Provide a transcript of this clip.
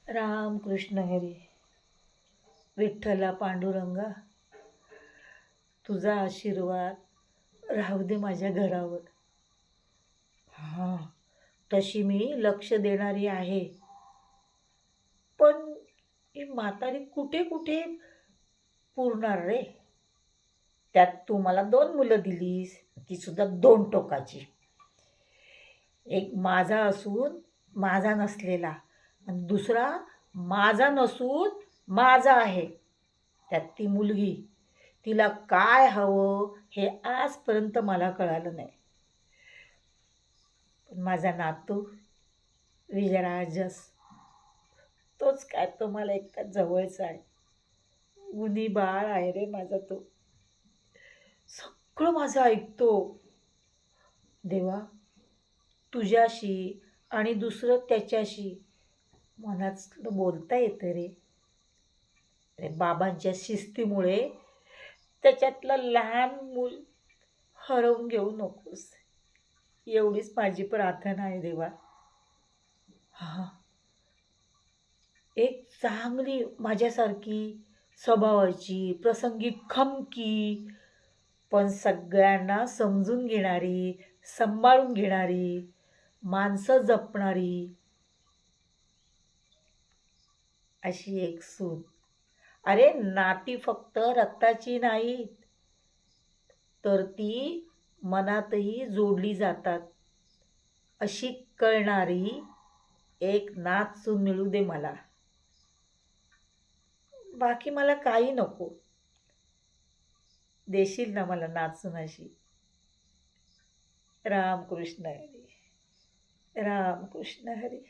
राम कृष्ण हरी. विठ्ठला पांडुरंगा, तुझा आशीर्वाद राहू दे माझ्या घरावर. हां, तशी मी लक्ष देणारी आहे, पण ही म्हातारी कुठे कुठे पुरणार रे. त्यात तू मला 2 मुलं दिलीस, ती सुद्धा 2 टोकाची. एक माझा असून माझा नसलेला, आणि दुसरा माझा नसून माझा आहे. त्यात ती मुलगी, तिला काय हवं हे आजपर्यंत मला कळालं नाही. पण माझा नातू विजयराजस, तोच काय तो मला इतका जवळचा आहे. उनी बाळ आहे रे माझा तो. सगळं माझं ऐकतो. देवा, तुझ्याशी आणि दुसरं त्याच्याशी मनात बोलता येतं रे. अरे बाबांच्या शिस्तीमुळे त्याच्यातलं लहान मूल हरवून घेऊ नकोस, एवढीच माझी प्रार्थना आहे देवा. हां, एक चांगली माझ्यासारखी स्वभावाची, प्रसंगी खमकी, पण सगळ्यांना समजून घेणारी, सांभाळून घेणारी, माणसं जपणारी अशी एक सून. अरे नाती फक्त रक्ताची नाहीत, तर ती मनातही जोडली जातात. अशी कळणारी एक नात सून मिळू दे मला. बाकी मला काही नको. देशील ना मला नात सून अशी. राम कृष्ण हरी. राम कृष्ण हरी.